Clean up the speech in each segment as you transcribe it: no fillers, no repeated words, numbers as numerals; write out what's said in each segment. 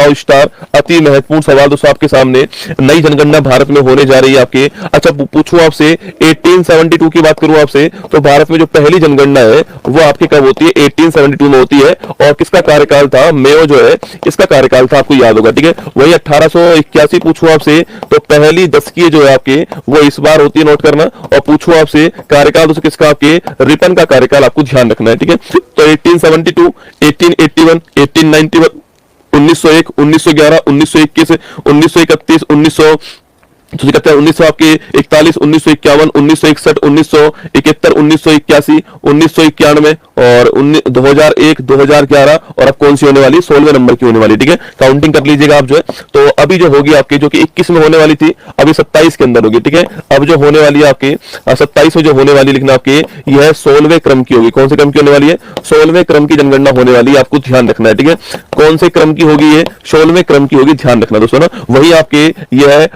बताओ स्टार। अति महत्वपूर्ण सवाल दोस्तों आपके सामने, नई जनगणना भारत में होने जा रही है आपके। अच्छा पूछूं आपसे 1872 की बात करूं आपसे, तो भारत में जो पहली जनगणना है वो आपकी कब होती है? 1872 में होती है। और किसका कार्यकाल था? मेयो जो है इसका कार्यकाल था, आपको याद होगा, ठीक है। वही 1881 पूछूं आपसे, तो पहली दशकीय जो है आपके वो इस बार होती है, नोट करना। और पूछूं आपसे कार्यकाल दोस्तों किसका? आपके रिपन का कार्यकाल आपको ध्यान रखना है, ठीक है। तो 1872, 1881, 1891, 1901, 1911, 1921, 1931, 1941, 1951, 1961, 1971, 1981, 1991 और 2001, 2011 और अब कौन सी होने वाली? 16वें नंबर की होने वाली, ठीक है। काउंटिंग कर लीजिएगा आप जो है। तो अभी जो होगी आपकी, जो कि 21 में होने वाली थी, अभी 27 के अंदर होगी, ठीक है। अब जो होने वाली है आपकी 27 में जो होने वाली, लिखना आपके, यह 16वें क्रम की होगी। कौन से क्रम की होने वाली है? 16वें क्रम की जनगणना होने वाली है, आपको ध्यान रखना है, ठीक है। कौन से क्रम की होगी? ये 16वें क्रम की होगी, ध्यान रखना दोस्तों ना। वही आपके यह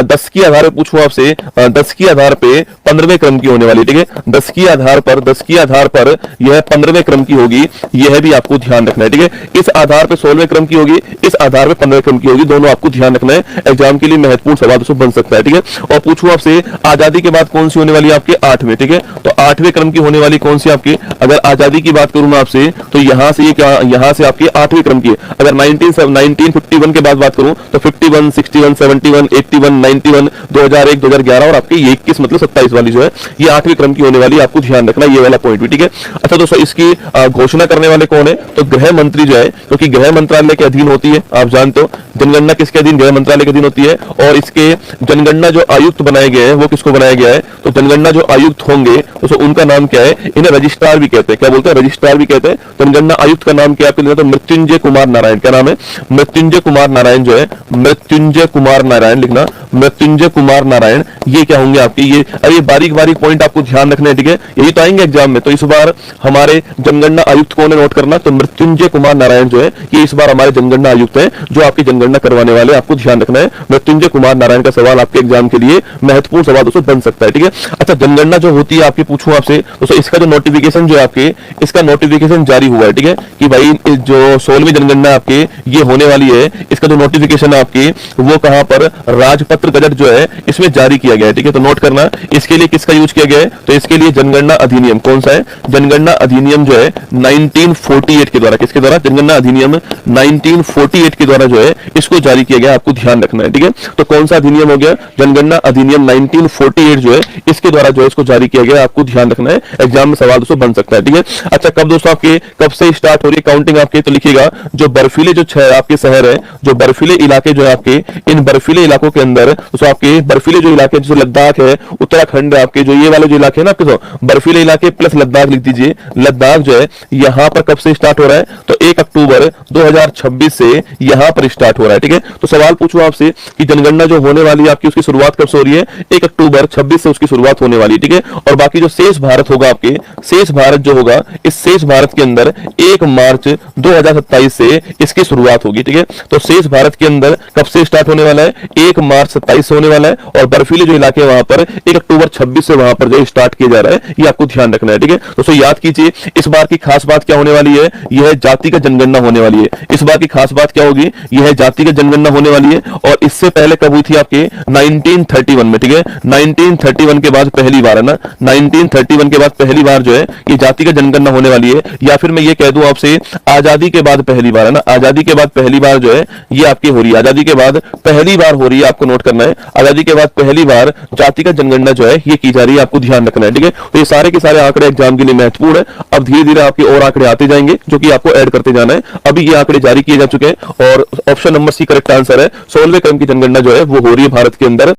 10 की आधार पे पूछूं आपसे, 10 की आधार पे 15वें क्रम की होने वाली, ठीक है। 10 की आधार पर यह 15वें क्रम की होगी, यह भी आपको ध्यान रखना है, ठीक है। इस आधार पे 16वें क्रम की होगी, इस आधार पे 15वें क्रम की होगी, दोनों आपको ध्यान रखना है। एग्जाम के लिए महत्वपूर्ण सवाल दोस्तों बन सकता है, ठीक है। और पूछूं आपसे आजादी के बाद कौन सी होने वाली है? आपके 8वें, ठीक है। तो 8वें क्रम की होने वाली कौन सी आपकी? अगर आजादी की बात करूं मैं आपसे, तो यहां से ये क्या, यहां से आपकी 8वें क्रम की। अगर 1951 के बाद बात करूं तो 51, 61, 71, 81, 91, 2001, 2011 और आपके ये 21 मतलब 27 वाली जो है ये 8वें क्रम की होने वाली, आपको ध्यान रखना ये वाला पॉइंट भी, ठीक है। अच्छा दोस्तों, इसकी घोषणा करने वाले कौन है? तो गृह मंत्री जो है, क्योंकि गृह मंत्रालय के अधीन होती है, आप जानते हो जनगणना किसके अधीन? गृह मंत्रालय के अधीन होती है। और इसके जनगणना जो आयुक्त बनाए गए हैं वो किसको बनाया गया है? तो जनगणना जो आयुक्त होंगे तो उनका नाम क्या है? इन्हें रजिस्ट्रार भी कहते हैं। क्या बोलते हैं? रजिस्ट्रार भी कहते हैं। जनगणना आयुक्त का नाम क्या है? तो मृत्युंजय कुमार नारायण। क्या नाम है? मृत्युंजय कुमार नारायण जो है, मृत्युंजय कुमार नारायण लिखना, मृत्युंजय कुमार नारायण। ये क्या होंगे आपकी? ये बारीक बारीक पॉइंट आपको ध्यान रखने हैं, ठीक है। यही तो आएंगे एग्जाम में। तो इस बार हमारे जनगणना आयुक्त कौन है, नोट करना। तो मृत्युंजय कुमार नारायण जो है ये इस बार हमारे जनगणना आयुक्त है, जो आपकी जनगणना करवाने वाले, आपको ध्यान रखना है। मृत्युंजय कुमार नारायण का सवाल आपके एग्जाम के लिए महत्वपूर्ण सवाल दोस्तों बन सकता है, ठीक है। अच्छा, जनगणना जो होती है आपकी, पूछूं आपसे दोस्तों, इसका जो नोटिफिकेशन जो है आपके, इसका नोटिफिकेशन जारी हुआ है, ठीक है। कि भाई जो 16वीं जनगणना आपके ये होने वाली है, इसका जो नोटिफिकेशन है आपकी वो कहां पर? राजपत्र गजट जो है इसमें जारी किया गया है, ठीक है। तो नोट करना, इसके लिए किसका यूज किया गया है? तो इसके लिए जनगणना अधिनियम। कौन सा है? जनगणना अधिनियम जो है 1948 के द्वारा, किसके द्वारा? जनगणना अधिनियम 1948 के द्वारा जो है इसको जारी किया गया, आपको ध्यान रखना है, ठीक है। तो कौन सा अधिनियम हो गया? जनगणना अधिनियम 1948 जो है इसके द्वारा जो है इसको जारी किया गया, आपको ध्यान रखना है। एग्जाम में सवाल दोस्तों बन सकता है, ठीक है। अच्छा, कब दोस्तों आपके, कब से स्टार्ट हो रही है काउंटिंग आपके? तो लिखिएगा, जो बर्फीले जो आपके शहर है, जो बर्फीले इलाके जो है आपके, इन बर्फीले इलाकों के अंदर तो आपके बर्फीले जो इलाके, जैसे लद्दाख है, उत्तराखंड है, आपके जो ये वाले जो इलाके हैं ना आपके, तो बर्फीले इलाके प्लस लद्दाख लिख दीजिए। लद्दाख जो है यहाँ पर कब से स्टार्ट हो रहा है? तो 1 अक्टूबर 2026 से यहाँ पर स्टार्ट हो रहा है, ठीक है। तो सवाल पूछूं आपसे कि जनगणना जो होने वाली है आपकी उसकी शुरुआत कब से हो रही है? 1 अक्टूबर 26 से उसकी शुरुआत होने वाली, ठीक है। और बाकी जो शेष भारत होगा आपके, शेष भारत जो होगा, इस शेष भारत के अंदर 1 मार्च 2027 से इसकी शुरुआत होगी, ठीक है। तो शेष भारत के अंदर कब से स्टार्ट होने वाला है? 1 मार्च 27 से होने वाला है। और बर्फीले जो इलाके वहां पर 1 अक्टूबर 26 से वहां पर जो स्टार्ट किया जा रहा है, ये आपको ध्यान रखना है, ठीक है। दोस्तों याद कीजिए, इस बार की खास बात क्या होने वाली है? यह जातिगत जनगणना होने वाली है। इस बार की खास बात क्या होगी? यह जातिगत जनगणना होने वाली है। और इससे पहले कब हुई थी आपके? 1931 में, ठीक है। 1931 के बाद पहली बार है ना, 1931 के बाद पहली बार जो है ये जातिगत जनगणना होने वाली है। या फिर मैं ये कह दूं आपसे, आजादी के बाद पहली बार है ना, आजादी के बाद पहली बार जो है ये आपकी हो रही है। आजादी के बाद पहली बार हो रही है, आपको नोट करना है। आजादी के बाद पहली बार जातिगत जनगणना जो है ये की जा रही है, आपको ध्यान रखना है, ठीक है। तो ये सारे के सारे आंकड़े एग्जाम के लिए महत्वपूर्ण है। अब धीरे धीरे आपके और आंकड़े आते जाएंगे जो कि आपको ऐड करते जाना है। अभी ये आंकड़े जारी किए जा चुके हैं और option number C correct answer है। 16वें क्रम की जनगणना जो है वो हो रही है भारत के अंदर।